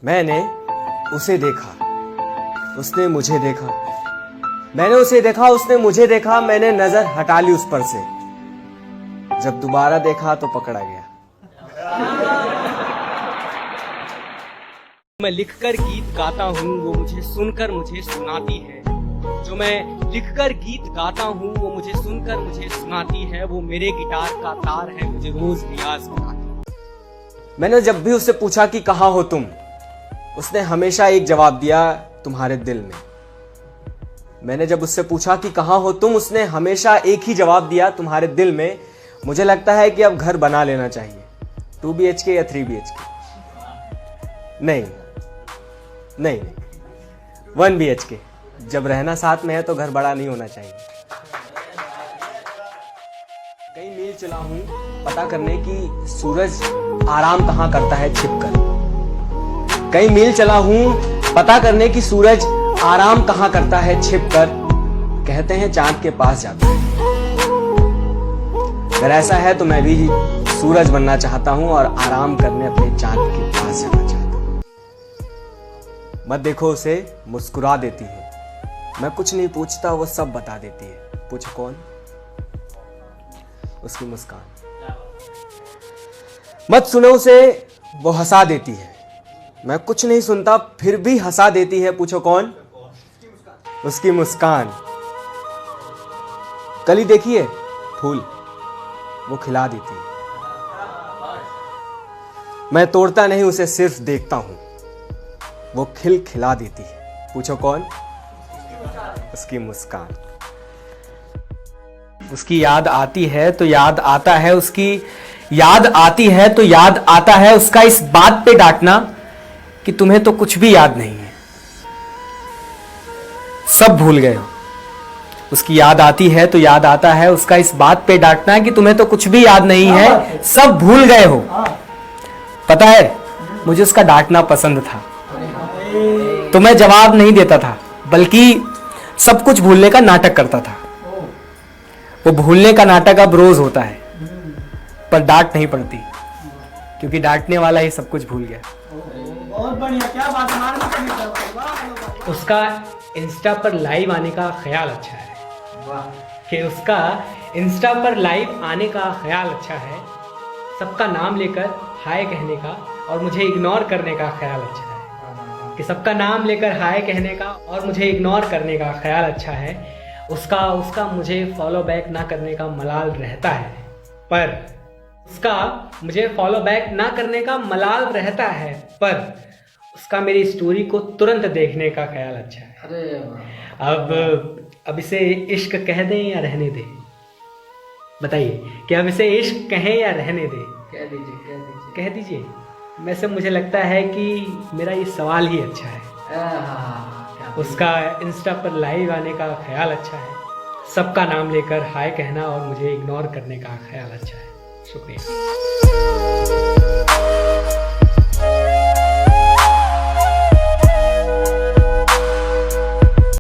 मैंने उसे देखा, उसने मुझे देखा। मैंने उसे देखा, उसने मुझे देखा। मैंने नजर हटा ली उस पर से। जब दोबारा देखा तो पकड़ा गया। मैं लिखकर गीत गाता हूँ, वो मुझे सुनकर मुझे सुनाती है। जो मैं लिखकर गीत गाता हूँ, वो मुझे सुनकर मुझे सुनाती है। वो मेरे गिटार का तार है, मुझे रोज रियाज कराती है। मैंने जब भी उससे पूछा कि कहाँ हो तुम, उसने हमेशा एक जवाब दिया, तुम्हारे दिल में। मैंने जब उससे पूछा कि कहाँ हो तुम, उसने हमेशा एक ही जवाब दिया, तुम्हारे दिल में। मुझे लगता है कि अब घर बना लेना चाहिए, 2 BHK या 3 BHK। नहीं, 1 BHK। जब रहना साथ में है तो घर बड़ा नहीं होना चाहिए। कई मील चला हूं पता करने की सूरज आराम कहां करता है छिपकर। कई मील चला हूं पता करने की सूरज आराम कहां करता है छिपकर। कहते हैं चांद के पास जाता है। अगर ऐसा है तो मैं भी सूरज बनना चाहता हूं और आराम करने अपने चांद के पास जाना चाहता हूं। मत देखो उसे, मुस्कुरा देती है। मैं कुछ नहीं पूछता, वो सब बता देती है। पूछो कौन? उसकी मुस्कान। मत सुनो उसे, वो हंसा देती है। मैं कुछ नहीं सुनता, फिर भी हंसा देती है। पूछो कौन? उसकी मुस्कान। कली देखिए फूल, वो खिला देती है। मैं तोड़ता नहीं उसे, सिर्फ देखता हूं, वो खिला देती है। पूछो कौन? उसकी मुस्कान। उसकी याद आती है तो याद आता है, उसकी याद आती है तो याद आता है उसका इस बात पे डांटना कि तुम्हें तो कुछ भी याद नहीं है, सब भूल गए हो। उसकी याद आती है तो याद आता है उसका इस बात पे डांटना कि तुम्हें तो कुछ भी याद नहीं है, सब भूल गए हो। पता है, मुझे उसका डांटना पसंद था, तो मैं जवाब नहीं देता था, बल्कि सब कुछ भूलने का नाटक करता था। वो भूलने का नाटक अब रोज होता है, पर डांट नहीं पड़ती, क्योंकि डांटने वाला ही सब कुछ भूल गया। बहुत बढ़िया, क्या बात है। उसका इंस्टा पर लाइव आने का ख्याल अच्छा है। कि उसका इंस्टा पर लाइव आने का ख्याल अच्छा है। सबका नाम लेकर हाय कहने का और मुझे इग्नोर करने का ख्याल अच्छा है। कि सबका नाम लेकर हाय कहने का और मुझे इग्नोर करने का ख्याल अच्छा है। उसका मुझे फॉलो बैक ना करने का मलाल रहता है, पर उसका मुझे फॉलो बैक ना करने का मलाल रहता है, पर उसका मेरी स्टोरी को तुरंत देखने का ख्याल अच्छा है। अब इसे इश्क कह दें या रहने दें? बताइए कि अब इसे इश्क कहें या रहने दें? कह दीजिए। वैसे मुझे लगता है कि मेरा ये सवाल ही अच्छा है। उसका इंस्टा पर लाइव आने का ख्याल अच्छा है। सबका नाम लेकर हाय कहना और मुझे इग्नोर करने का ख्याल अच्छा है। शुक्रिया।